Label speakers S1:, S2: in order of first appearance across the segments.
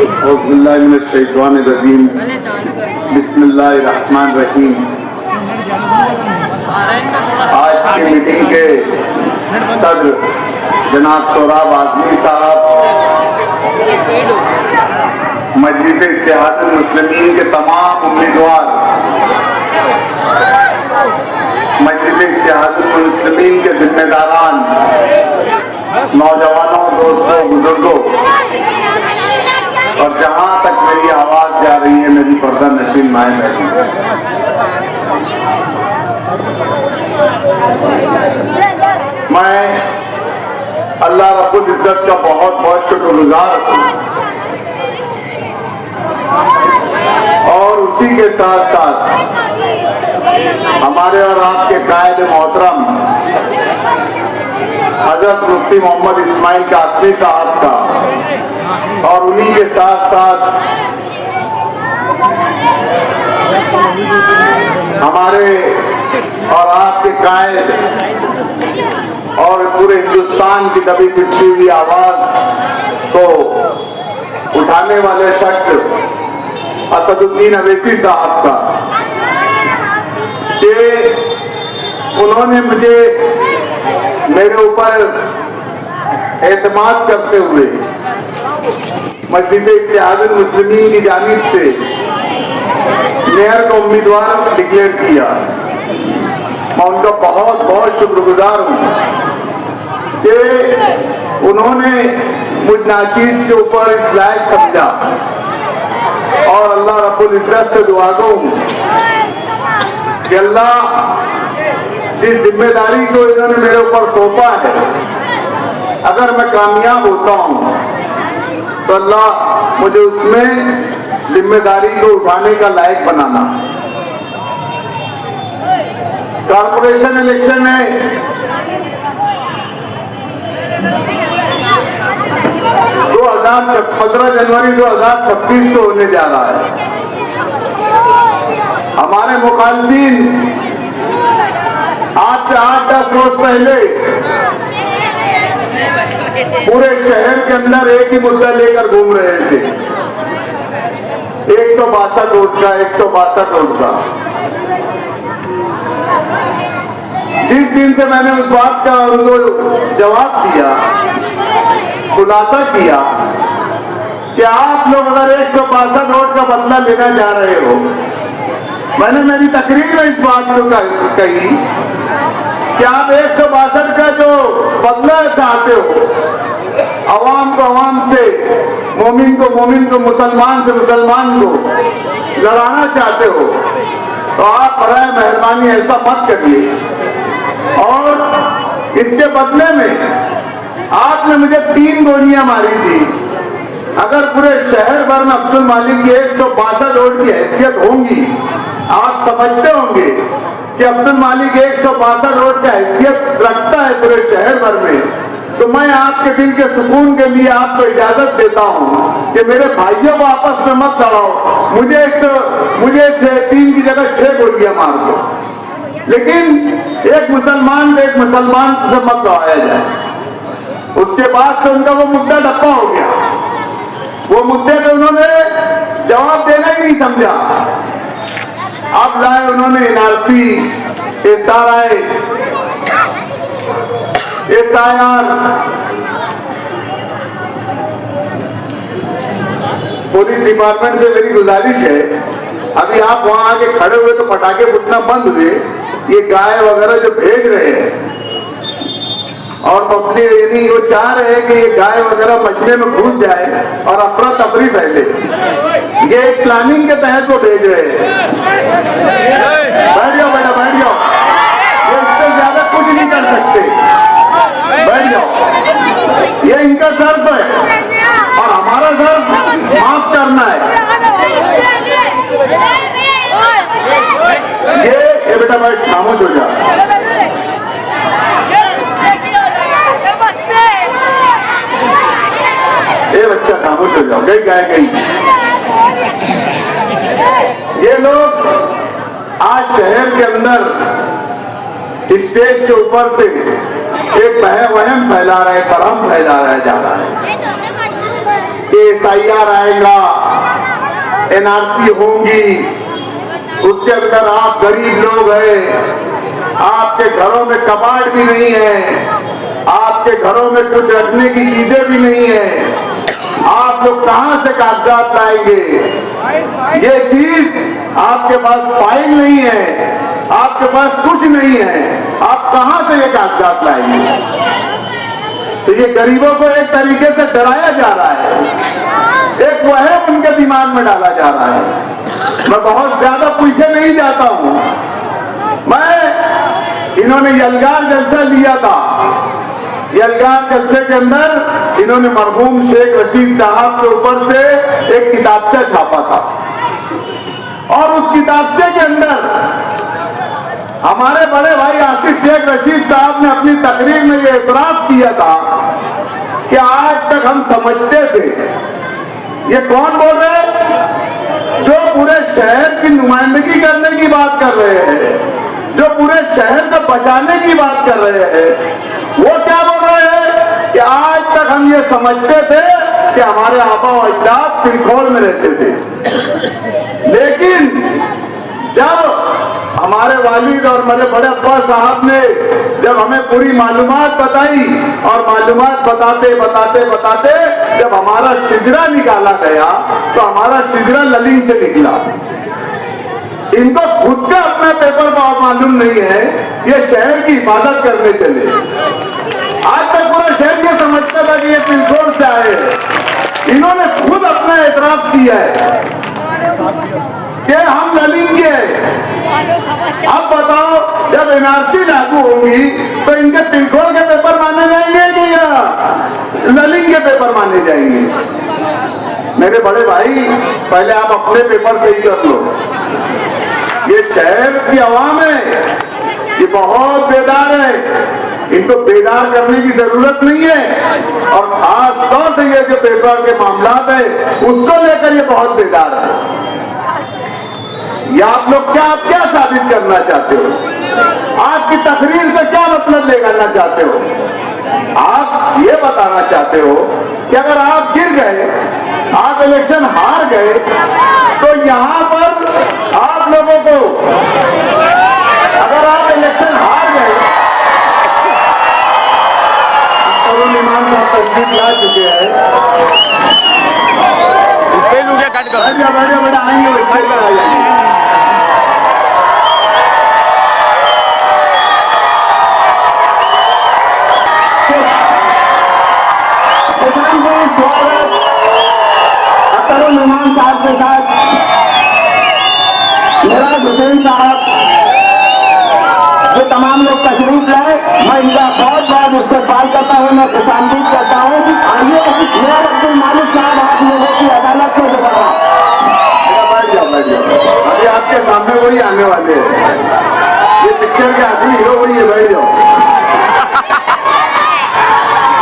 S1: औज़ुबिल्लाहिमिनश्शैतानिर्रजीम बिस्मिल्लाहिर्रहमानिर्रहीम। आज की मीटिंग के सदर जनाब सोहराब आज़मी साहब, मजलिस इत्तेहादुल मुस्लिमीन के तमाम उम्मीदवार, मजलिस इत्तेहादुल मुस्लिमीन के जिम्मेदारान, नौजवानों, दोस्तों, बुजुर्गों और जहां तक मेरी आवाज जा रही है मेरी पर्दा नशीन माए बहन, मैं अल्लाह रब्बुल इज्जत का बहुत बहुत शुक्रगुजार हूं और उसी के साथ साथ हमारे और आपके कायद मोहतरम हजरत मुफ्ती मोहम्मद इस्माइल कासमी साहब का और उन्हीं के साथ साथ हमारे और आपके कायद और पूरे हिंदुस्तान की दबी पिटी हुई आवाज को उठाने वाले शख्स असदुद्दीन अवैसी साहब का, कि उन्होंने मुझे मेरे ऊपर एतमाद करते हुए मजलिस इत्तेहादुल मुस्लिमीन की जानिब से मेयर को उम्मीदवार डिक्लेयर किया। मैं उनका बहुत बहुत शुक्रगुजार हूँ कि उन्होंने मुझ नाचीज के ऊपर इस लायक समझा और अल्लाह रब्बुल इज्जत से दुआ दूं कि अल्लाह जिस जिम्मेदारी को इन्होंने मेरे ऊपर सौंपा है, अगर मैं कामयाब होता हूँ तो अल्लाह मुझे उसमें जिम्मेदारी को उठाने का लायक बनाना। कॉर्पोरेशन इलेक्शन में 15 जनवरी 2026 को होने जा रहा है। हमारे मुखालिफिन आज से 8-10 रोज पहले पूरे शहर के अंदर एक ही मुद्दा लेकर घूम रहे थे, 162 वोट का, 162 वोट का। जिस दिन से मैंने उस बात का उनको जवाब दिया, खुलासा किया कि आप लोग अगर 162 वोट का बदला लेना चाह रहे हो, मैंने मेरी तकरीर में इस बात को कही कि आप 162 का जो बदला चाहते हो, अवाम को अवाम से, मोमिन को मोमिन को, मुसलमान से मुसलमान को लड़ाना चाहते हो, तो आप बराए मेहरबानी ऐसा मत करिए। और इसके बदले में आपने मुझे 3 गोलियां मारी थी। अगर पूरे शहर भर में अब्दुल मालिक की 162 वोट की हैसियत होंगी, आप समझते होंगे कि अब्दुल मालिक 162 वोट का हैसियत रखता है पूरे शहर भर में, तो मैं आपके दिल के सुकून के लिए आपको इजाजत देता हूं कि मेरे भाइयों को आपस में मत लड़ाओ, मुझे 3 की जगह 6 गोलियां मार दो, लेकिन एक मुसलमान से मत लड़ाया जाए। उसके बाद से उनका वो मुद्दा डप्पा हो गया। वो मुद्दे पे उन्होंने जवाब देना ही नहीं समझा। अब लाए उन्होंने NRC, SRI, SIR, police department से मेरी गुजारिश है, अभी आप वहां आके खड़े हुए तो पटाखे फूटना बंद हुए, ये गाय वगैरह जो भेज रहे हैं और पब्लिक यानी वो चाह रहे हैं कि ये गाय वगैरह मजमे में घुस जाए और अफरा तफरी फैले, ये एक प्लानिंग के तहत वो भेज रहे हैं। बैठ जाओ बेटा, बैठ जाओ, ये इससे ज्यादा कुछ नहीं कर सकते, बैठ जाओ। ये इनका शर्त है और हमारा शर्त माफ करना है। ये बेटा बैठ, खामोश हो जा। ये बच्चा खामोश हो जाओ, गई गाय गई। ये लोग आज शहर के अंदर स्टेज के ऊपर से एक वहम फैला रहे, भ्रम फैला रहा जा रहा है। कि SIR आएगा, NRC होंगी, उसके अंदर आप गरीब लोग हैं, आपके घरों में कबाड़ भी नहीं है, आपके घरों में कुछ रखने की चीजें भी नहीं है, आप लोग कहां से कागजात लाएंगे? ये चीज आपके पास फाइल नहीं है, आपके पास कुछ नहीं है, आप कहां से ये कागजात लाएंगे? तो ये गरीबों को एक तरीके से डराया जा रहा है, एक वहम उनके दिमाग में डाला जा रहा है। मैं बहुत ज्यादा पीछे नहीं जाता हूं। इन्होंने यलगार जलसा लिया था, यलगार जलसे के अंदर इन्होंने मरहूम शेख रशीद साहब के ऊपर से एक किताबचा छापा था और उस किताबचे के अंदर हमारे बड़े भाई आसिफ शेख रशीद साहब ने अपनी तकरीर में यह एतराज किया था कि आज तक हम समझते थे, ये कौन बोल रहे हैं? जो पूरे शहर की नुमाइंदगी करने की बात कर रहे हैं, जो पूरे शहर को बचाने की बात कर रहे हैं, वो क्या बोल रहे हैं कि आज तक हम ये समझते थे कि हमारे आबा व अजदाद पिलखोल में रहते थे, लेकिन जब हमारे वालिद और मेरे बड़े अब्बा साहब ने जब हमें पूरी मालूमात बताई और मालूमात बताते बताते बताते जब हमारा शिजरा निकाला गया तो हमारा शिजरा ललीन से निकला। इनको खुद का अपना पेपर मालूम नहीं है, ये शहर की हिफाजत करने चले। आज तक पूरा शहर ये समझता था कि ये पिलखोल से आए, इन्होंने खुद अपना एतराफ किया है कि हम ललीन के हैं। अब बताओ, जब NRC लागू होगी तो इनके पिलखोल के पेपर माने जाएंगे कि या ललीन के पेपर माने जाएंगे? मेरे बड़े भाई, पहले आप अपने पेपर सही कर लो। ये शहर की आवाम है, ये बहुत बेदार है, इनको बेदार करने की जरूरत नहीं है और खास तौर से ये जो पेपर के मामला है उसको लेकर ये बहुत बेदार है। या आप लोग क्या साबित करना चाहते हो? आपकी तकरीर से क्या मतलब लेना चाहते हो? आप ये बताना चाहते हो कि अगर आप गिर गए, आप इलेक्शन हार गए, तो यहां पर आप लोगों को, अगर आप इलेक्शन हार गए, तरुण ईमान साहब तस्वीर ला चुके हैं, बड़ा आएंगे वैसे आ जाएंगे। तरुण ईमान साहब के साथ मिराज हुसैन साहब, जो तमाम लोग तशरीफ लाए, मैं इनका बहुत बहुत इस्तेमाल करता हूँ, मैं खुशामदीद करता हूँ। आइए मिराज अब्दुल मालिक साहब, आप लोगों की अदालत को दोबारा बैठ जाओ। अभी आपके सामने वही आने वाले हैं, ये पिक्चर के आखिरी हीरो वही है, बैठ जाओ।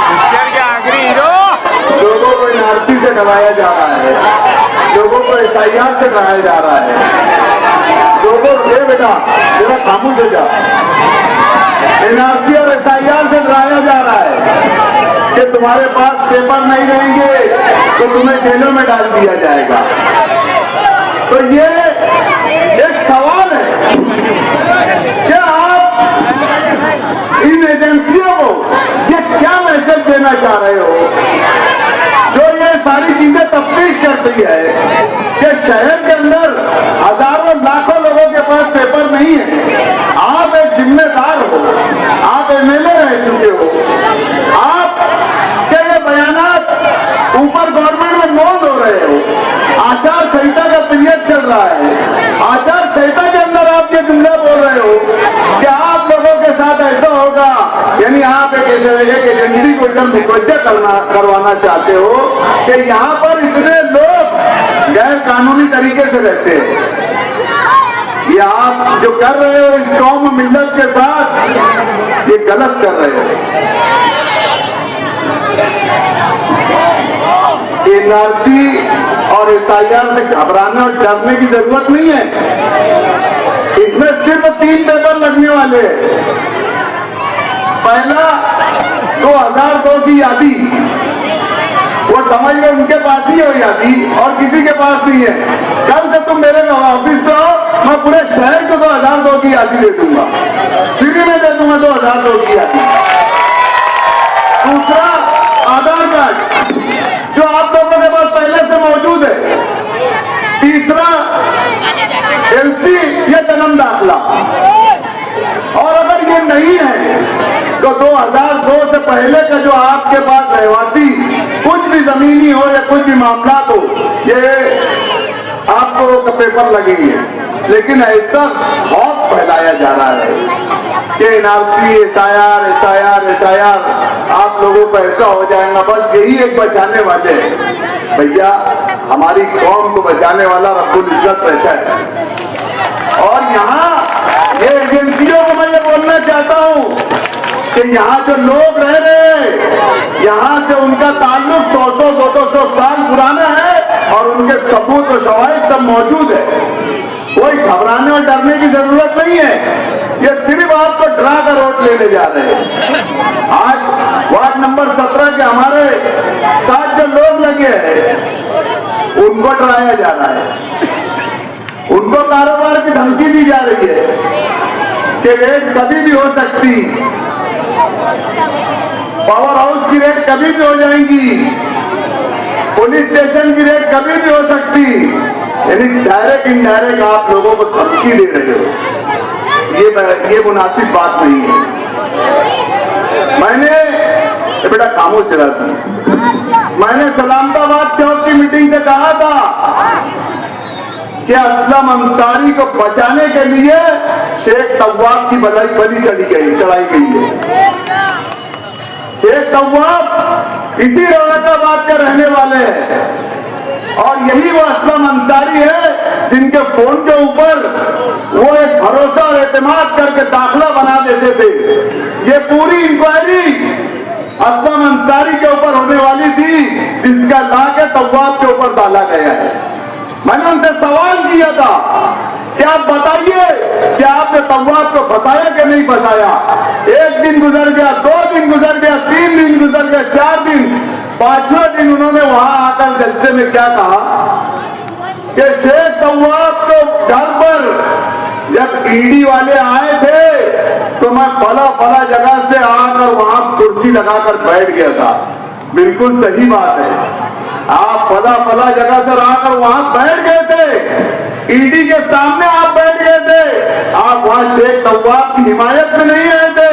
S1: पिक्चर के आखिरी हीरो लोगों को NRC से डराया जा रहा है, लोगों को SIR से डराया जा रहा है। लोगों से बेटा जरा खामोश हो जा। NRC और SIR से डराया जा रहा है कि तुम्हारे पास पेपर नहीं रहेंगे तो तुम्हें जेलों में डाल दिया जाएगा। तो ये एक सवाल है, क्या आप इन एजेंसियों को ये क्या मैसेज देना चाह रहे हो जो ये सारी चीजें तफ्तीश करती है कि शहर के अंदर हजारों लाखों लोगों के पास पेपर नहीं है? आप एक जिम्मेदार हो, आप MLA रह चुके हो, आप क्या ये बयानात ऊपर गवर्नमेंट में नोट हो रहे हो? आचार संहिता का पीरियड चल रहा है, आचार संहिता के अंदर आप ये जुमला बोल रहे हो कि आप लोगों के साथ ऐसा होगा, यानी आप एक एजेंसी को एकदम मुतवज्जा करवाना चाहते हो कि यहाँ पर इतने लोग गैर कानूनी तरीके से रहते हैं। ये आप जो कर रहे हो इस कौम मिल्लत के साथ, ये गलत कर रहे हो। NRC और SIR से घबराने और डरने की जरूरत नहीं है। इसमें सिर्फ 3 पेपर लगने वाले हैं। पहला 2002 की यादी, वो वो समझ लो उनके पास ही हो यादी और किसी के पास नहीं है। कल से तुम मेरे ऑफिस पे आओ, मैं पूरे शहर को 2002 की यादी दे दूंगा, फ्री में दे दूंगा 2002 की यादी। दूसरा, आधार कार्ड जो आप लोगों के पास पहले से मौजूद है। तीसरा, एलसी या जन्म दाखिला। और अगर ये नहीं है तो 2002 से पहले का जो आपके पास रहवासी कुछ भी जमीनी हो या कुछ भी मामला हो, ये आपको पेपर लगेंगे। लेकिन ऐसा खौफ फैलाया जा रहा है कि एनआरसी, एसआईआर आप लोगों को ऐसा हो जाएगा। बस यही एक बचाने वाले हैं भैया, हमारी कौम को बचाने वाला रब्बुल इज्जत ऐसा है। और यहाँ ये एजेंसियों को मैं ये बोलना चाहता हूँ कि यहाँ जो लोग रह रहे हैं, यहाँ से उनका ताल्लुक 100-200 साल पुराना है और उनके सबूत और शवाहिद सब मौजूद है। कोई घबराने और डरने की जरूरत नहीं है। ये सिर्फ आपको डरा कर वोट लेने जा रहे हैं। आज वार्ड नंबर 17 के हमारे साथ जो लोग लगे हैं उनको डराया जा रहा है, उनको कारोबार की धमकी दी जा रही है कि रेट कभी भी हो सकती, पावर हाउस की रेट कभी भी हो जाएंगी, पुलिस स्टेशन की रेट कभी भी हो सकती। यानी डायरेक्ट इनडायरेक्ट आप लोगों को धमकी दे रहे हो। ये मुनासिब बात नहीं है। मैंने बेटा खामोश जरा सी, मैंने सलामताबाद चौक की मीटिंग से कहा था कि असलम अंसारी को बचाने के लिए शेख तव्वाब की बलि चढ़ाई गई है। शेख तव्वाब इसी रौनकाबाद के रहने वाले हैं और यही वो असलम अंसारी है जिनके फोन के ऊपर वो एक भरोसा और एतमाद करके दाखिला बना देते थे। ये पूरी इंक्वायरी असलम अंसारी के ऊपर होने वाली थी, जिसका ला के तव्वाब के ऊपर डाला गया है। मैंने उनसे सवाल किया था कि आप बताइए कि आपने तव्वाब को फंसाया कि नहीं फंसाया। 1 दिन गुजर गया, 2 दिन गुजर गया, 3 दिन गुजर गया, 4 दिन, 5वें दिन उन्होंने वहां आकर जलसे में क्या कहा कि शेख तव्वाब को घर पर जब ईडी वाले आए थे तो मैं फला जगह से आकर वहां कुर्सी लगाकर बैठ गया था। बिल्कुल सही बात है, आप फला जगह से आकर वहां बैठ गए थे, ईडी के सामने आप बैठ गए थे। आप वहां शेख तव्वाब की हिमायत में नहीं आए थे,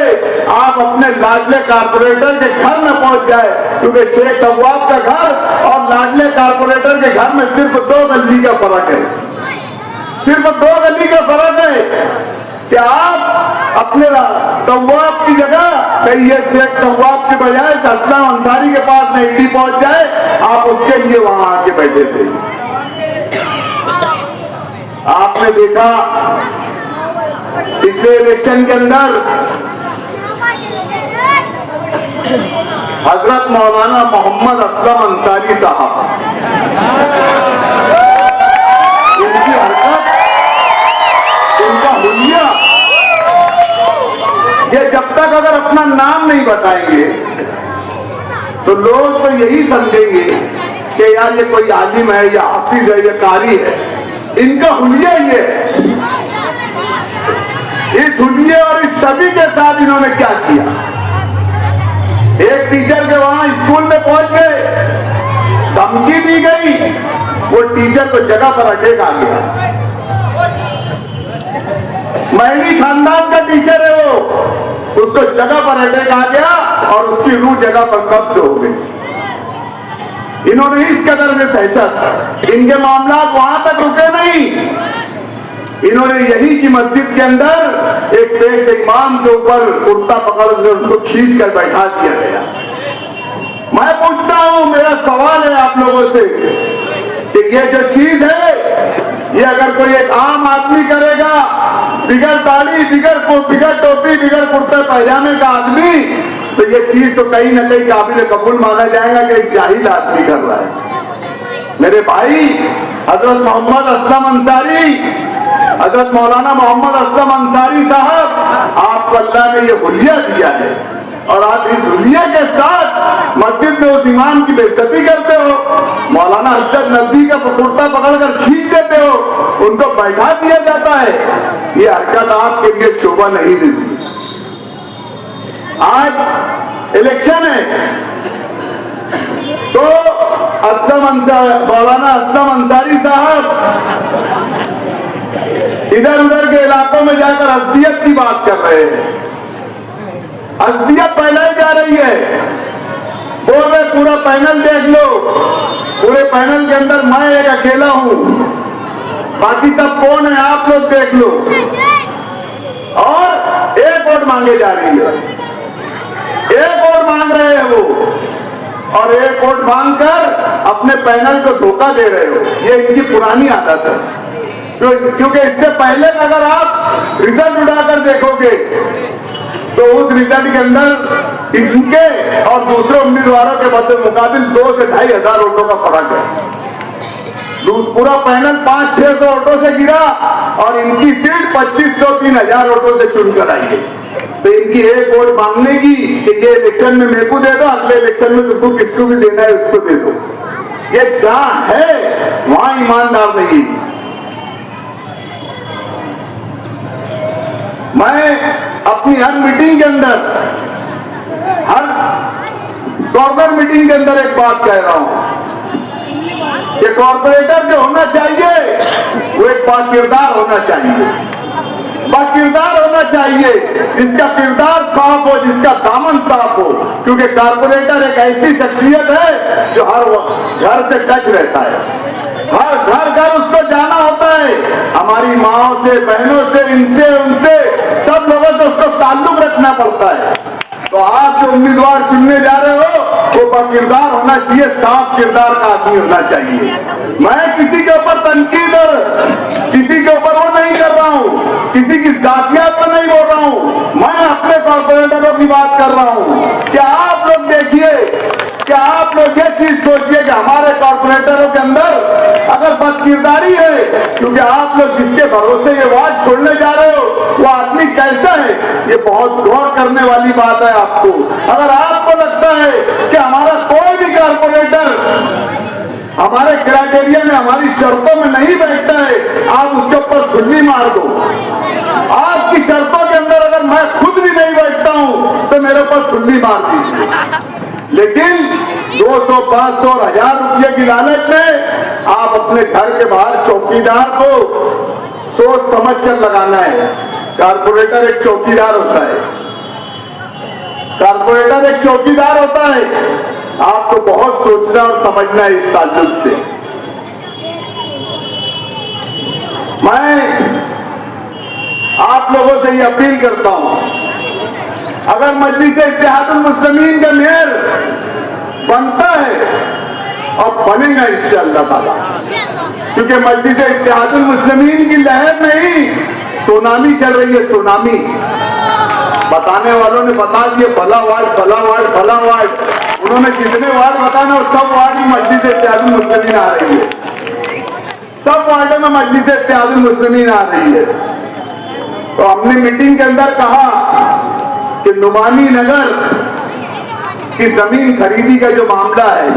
S1: आप अपने लाडले कारपोरेटर के घर में पहुंच जाए, क्योंकि शेख तव्वाब का घर और लाडले कारपोरेटर के घर में सिर्फ 2 गली का फर्क है, सिर्फ 2 गली का फर्क है कि आप अपने तव्वाब की जगह कहीं ये शेख तव्वाब के बजाय असलम अंसारी के पास में ईडी पहुंच जाए, आप उसके लिए वहां आके बैठे थे। आपने देखा पिछले इलेक्शन के अंदर हजरत मौलाना मोहम्मद असलम अंसारी साहब, इनकी हरकत, इनका हुलिया, ये जब तक अगर अपना नाम नहीं बताएंगे तो लोग तो यही समझेंगे कि यार ये कोई आलिम है या हाफिज है या कारी है। इनका हुलिया ये है। इस हुलिये और इस छवि के साथ इन्होंने क्या किया, एक टीचर के वहां स्कूल में पहुंच गए, धमकी दी गई, वो टीचर को जगह पर अटैक आ गया। महली खानदान का टीचर है वो, उसको जगह पर अटैक आ गया और उसकी रूह जगह पर कब्ज हो गई। इन्होंने इस कदर में दहशत, इनके मामला वहां तक रुके नहीं, इन्होंने यही की मस्जिद के अंदर एक पेश इमाम के ऊपर कुर्ता पकड़ उसको खींच कर बैठा दिया गया। मैं पूछता हूं, मेरा सवाल है आप लोगों से कि ये जो चीज है, ये अगर कोई एक आम आदमी करेगा, बिगर दाढ़ी, बिगर टोपी, बिगर कुर्ते पैजामे का आदमी, तो ये चीज तो कहीं ना कहीं काबिल कबूल माना जाएगा कि एक जाहिल आदमी कर रहा है। मेरे भाई हजरत मोहम्मद असलम अंसारी, हजरत मौलाना मोहम्मद असलम अंसारी साहब, आपको अल्लाह ने ये हुलिया दिया है और आप इस हुलिया के साथ मस्जिद में उस इमाम की बेइज्जती करते हो। मौलाना हजरत नबी का कुर्ता पकड़कर खींच देते हो, उनको बैठा दिया जाता है। ये हरकत आपके लिए शोभा नहीं देती। आज इलेक्शन है तो मौलाना असलम अंसारी साहब इधर उधर के इलाकों में जाकर असलियत की बात कर रहे हैं। असलियत फैलाई जा रही है। बोल रहे पूरा पैनल देख लो, पूरे पैनल के अंदर मैं एक अकेला हूं, बाकी सब कौन है आप लोग देख लो। और एक वोट मांगे जा रही है, एक वोट मांग रहे हैं वो, और एक वोट मांगकर अपने पैनल को धोखा दे रहे हो। ये इनकी पुरानी आदत है, क्योंकि इससे पहले अगर आप रिजल्ट उठाकर देखोगे तो उस रिजल्ट के अंदर इनके और दूसरे उम्मीदवारों के मध्य मुकाबिल 2 से 2,500 वोटों का फर्क है। पूरा पैनल 500-600 वोटों से गिरा और इनकी सीट 2,500-3,000 वोटों से चुनकर आई है। तो इनकी एक वोट मांगने की कि ये इलेक्शन में मेरे को दे दो, अगले इलेक्शन में तुमको किसको भी देना है उसको दे दो। ये जहां है वहां ईमानदार नहीं। मैं अपनी हर मीटिंग के अंदर, हर कॉर्पोरेट मीटिंग के अंदर एक बात कह रहा हूं कि कॉर्पोरेटर जो होना चाहिए वो एक बाकिरदार होना चाहिए, बाकिरदार होना चाहिए, जिसका किरदार साफ हो, जिसका दामन साफ हो। क्योंकि कॉर्पोरेटर एक ऐसी शख्सियत है जो हर घर से टच रहता है, हर घर उसको जाना होता है। हमारी माओ से, बहनों से, इनसे उनसे सब लोगों से उसको ताल्लुक रखना पड़ता है। तो आप जो उम्मीदवार चुनने जा रहे हो वो बाकिरदार होना चाहिए, साफ किरदार का आदमी होना चाहिए। मैं किसी के ऊपर तनकीद और किसी के ऊपर वो नहीं कर रहा हूँ, किसी की जातियात पर नहीं बोल रहा हूँ, मैं अपने कॉर्पोरेटरों की बात कर रहा हूँ। क्या आप लोग देखिए, क्या आप लोग ये चीज सोचिए कि हमारे कॉर्पोरेटरों के अंदर अगर बदकिरदारी है, क्योंकि आप लोग जिसके भरोसे ये वार्ड छोड़ने जा रहे हो वो आदमी कैसा है, ये बहुत गौर करने वाली बात है आपको। अगर आपको लगता है कि हमारा कोई भी कॉर्पोरेटर हमारे क्राइटेरिया में, हमारी शर्तों में नहीं बैठता है, आप उसके ऊपर खुली मार दो। आपकी शर्तों के अंदर अगर मैं खुद भी नहीं बैठता हूं तो मेरे ऊपर खुली मार दीजिए। लेकिन 200, 500 और 1000 रुपये की लालच में आप अपने घर के बाहर चौकीदार को सोच समझ कर लगाना है। कॉर्पोरेटर एक चौकीदार होता है, कॉर्पोरेटर एक चौकीदार होता है। आपको बहुत सोचना और समझना है इस ताल्लुक से। मैं आप लोगों से ये अपील करता हूं, अगर मजलिस इत्तेहादुल मुस्लिमीन का मेयर बनता है और बनेगा इंशाअल्लाह ताला, क्योंकि मजलिस इत्तेहादुल मुस्लिमीन की लहर में ही सुनामी चल रही है। सुनामी बताने वालों ने बता दिए, फला वार्ड, फला वार्ड, फला वार्ड। उन्होंने जितने वार्ड बताना और सब वार्ड में मजलिस इत्तेहादुल मुस्लिमीन आ रही है, सब वार्डों में मजलिस इत्तेहादुल मुस्लिमीन आ रही है। तो हमने मीटिंग के अंदर कहा कि नुमानी नगर की जमीन खरीदी का जो मामला है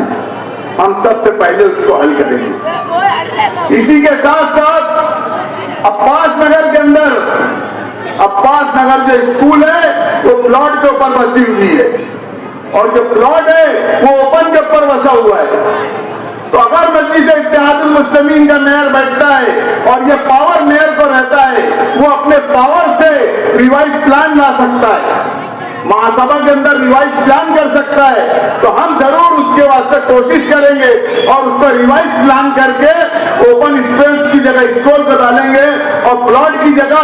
S1: हम सबसे पहले उसको हल करेंगे। इसी के साथ साथ अब्बास नगर के अंदर, अब्बास नगर जो स्कूल है वो प्लॉट के ऊपर बसी हुई है और जो प्लॉट है वो ओपन के ऊपर बसा हुआ है। तो अगर मजलिस इत्तेहादुल मुस्लिमीन का मेयर बैठता है और ये पावर मेयर को रहता है, वो अपने पावर से रिवाइज प्लान ला सकता है, महासभा के अंदर रिवाइज प्लान कर सकता है। तो हम जरूर उसके वास्ते कोशिश करेंगे और उसको रिवाइज प्लान करके ओपन स्पेस की जगह स्कूल को डालेंगे और प्लॉट की जगह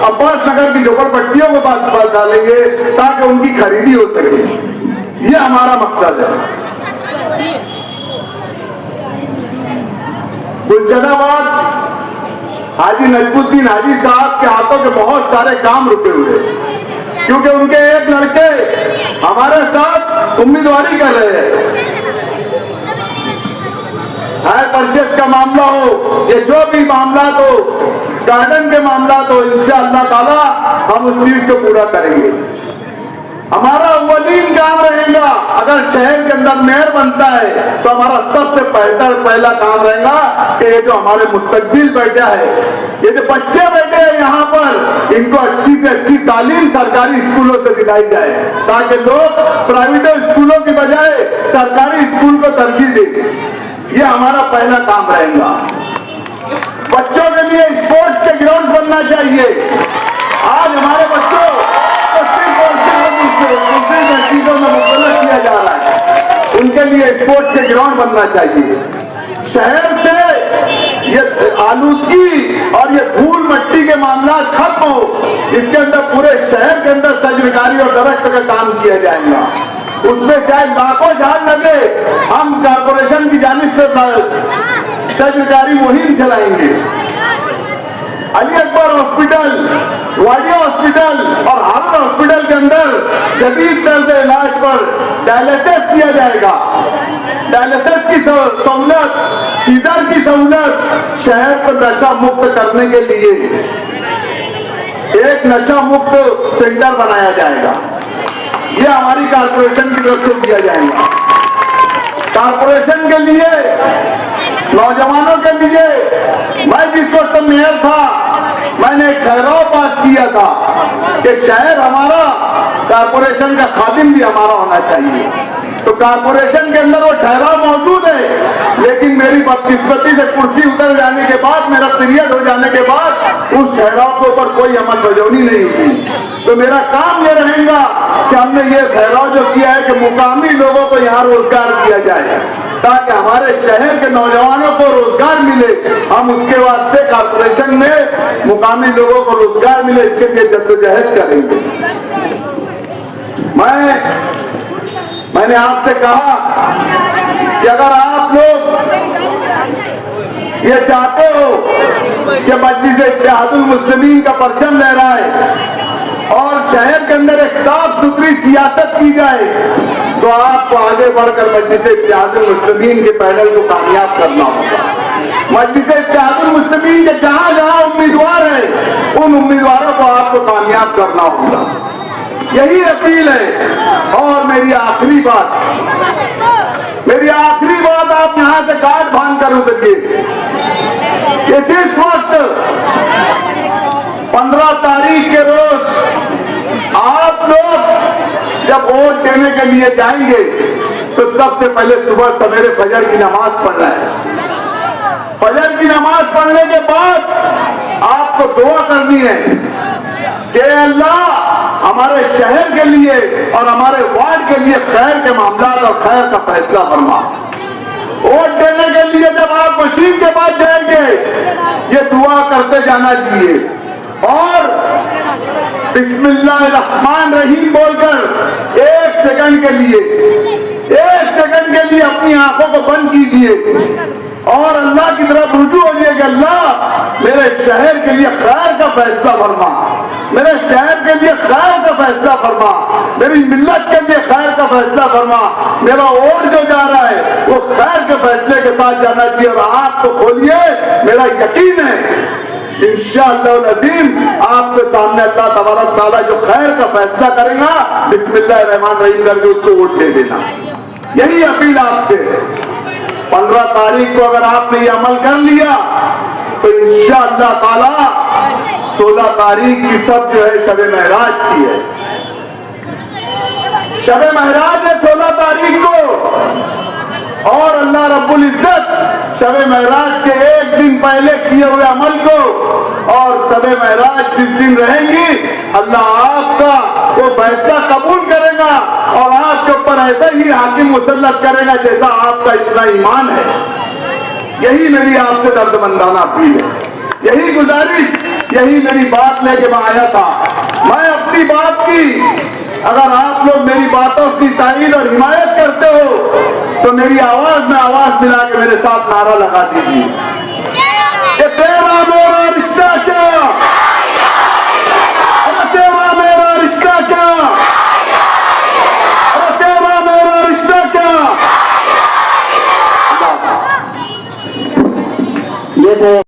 S1: अब्बास नगर की झोपड़पट्टियों को पास डालेंगे ताकि उनकी खरीदी हो सके। ये हमारा मकसद है। गुलशनाबाद हाजी नजमुद्दीन हाजी साहब के हाथों के बहुत सारे काम रुके हुए, क्योंकि उनके एक लड़के हमारे साथ उम्मीदवारी कर रहे हैं। हायर परचेज का मामला हो या जो भी मामला हो, गार्डन के मामला हो, इंशाअल्लाह ताला हम उस चीज को पूरा करेंगे। हमारा अव्वलीन काम रहेगा। अगर शहर के अंदर मेयर बनता है तो हमारा सबसे पहला काम रहेगा कि ये जो हमारे मुस्तकबिल बैठा है, ये जो बच्चे बैठे हैं यहाँ पर, इनको अच्छी से अच्छी तालीम सरकारी स्कूलों से दिलाई जाए, ताकि लोग प्राइवेट स्कूलों की बजाय सरकारी स्कूल को तरजीह दें। ये हमारा पहला काम रहेगा। बच्चों के लिए स्पोर्ट्स के ग्राउंड बनना चाहिए। आज हमारे बच्चों को सिर्फ और सिर्फ दूसरी चीजों में मुबतला किया जा रहा है, उनके लिए स्पोर्ट्स के ग्राउंड बनना चाहिए। शहर से ये आलूदगी और ये धूल मिट्टी के मामला खत्म हो, इसके अंदर पूरे शहर के अंदर सजविकारी और दरख्त का काम किया जाएगा। उसमें चाहे लाखों झाड़ लगे, हम कारपोरेशन की जानिब से सजविकारी मुहिम चलाएंगे। अली अकबर हॉस्पिटल, वाडिया हॉस्पिटल और हार्वर्ड हॉस्पिटल के अंदर जदीद तर्ज इलाज पर डायलिसिस किया जाएगा। डायलिसिस की सहूलत, सीजर की सहूलत, शहर को नशा मुक्त करने के लिए एक नशा मुक्त सेंटर बनाया जाएगा। ये हमारी कारपोरेशन की तरफ से किया जाएगा। कारपोरेशन के लिए, नौजवानों के लिए, मैं जिस वक्त मेयर था मैंने एक ठहराव पास किया था कि शहर हमारा, कारपोरेशन का खादिम भी हमारा होना चाहिए। तो कारपोरेशन के अंदर वो ठहराव मौजूद है, लेकिन मेरी बदकिस्मती से कुर्सी उतर जाने के बाद, मेरा पीरियड हो जाने के बाद उस ठहराव के ऊपर कोई अमल बजौनी नहीं हुई। तो मेरा काम ये रहेगा कि हमने ये ठहराव जो किया है कि मुकामी लोगों को यहाँ रोजगार दिया जाए, ताकि हमारे शहर के नौजवानों को रोजगार मिले। हम उसके वास्ते कारपोरेशन में मुकामी लोगों को रोजगार मिले, इसके लिए जद्दोजहद करेंगे। मैंने आपसे कहा कि अगर आप लोग ये चाहते हो कि मजलिस इत्तेहादुल मुस्लिमीन का परचम लहराए और शहर के अंदर एक साफ सुथरी सियासत की जाए, तो आपको आगे बढ़कर मजलिस इत्तेहादुल मुस्लिमीन के पैनल को कामयाब करना होगा। मजलिस इत्तेहादुल मुस्लिमीन के जहां जहां उम्मीदवार है, उन उम्मीदवारों को आपको कामयाब करना होगा। यही अपील है। और मेरी आखिरी बात आप यहां से गांठ बांध कर उतरिए कि जिस वक्त 15 तारीख के रोज आप लोग जब वोट देने के लिए जाएंगे, तो सबसे पहले सुबह सवेरे फजर की नमाज पढ़ना है। फजर की नमाज पढ़ने के बाद आपको दुआ करनी है कि अल्लाह हमारे शहर के लिए और हमारे वार्ड के लिए खैर के मामला और खैर का फैसला फरमा। वोट देने के लिए जब आप मशीन के पास जाएंगे, ये दुआ करते जाना चाहिए और बिस्मिल्लाहिर्रहमानिर्रहीम बोलकर एक सेकंड के लिए अपनी आंखों को बंद कीजिए और अल्लाह की तरफ रुजू हो जाइए कि अल्लाह मेरे शहर के लिए खैर का फैसला फरमा, मेरे शहर के लिए खैर का फैसला फरमा, मेरी मिल्लत के लिए खैर का फैसला फरमा। मेरा वोट जो जा रहा है वो खैर के फैसले के साथ जाना चाहिए। और आप तो खोलिए, मेरा यकीन है इंशाअल्लाह अज़ीम आपके सामने अल्लाह तबारक तआला जो खैर का फैसला करेगा, बिस्मिल्लाहिर्रहमानिर्रहीम करके उसको वोट दे देना। यही अपील आपसे। 15 तारीख को अगर आपने ये अमल कर लिया तो इंशाअल्लाह ताला 16 तारीख की सब जो है शब महराज की है। शब महराज है 16 तारीख को, और अल्लाह रब्बुल इज्जत शब महराज के एक दिन पहले किए हुए अमल को और शब महराज जिस दिन रहेंगी, अल्लाह आपका वो फैसला कबूल करेगा और आपके ऊपर ऐसा ही हाकिम मुसल्लत करेगा जैसा आपका इतना ईमान है। यही मेरी आपसे दर्दमंदाना अपील है, यही गुजारिश, यही मेरी बात लेके मैं आया था। मैं अपनी बात की, अगर आप लोग मेरी बातों की तारीफ और हिमायत करते हो तो मेरी आवाज में आवाज मिला के मेरे साथ नारा लगा दीजिए।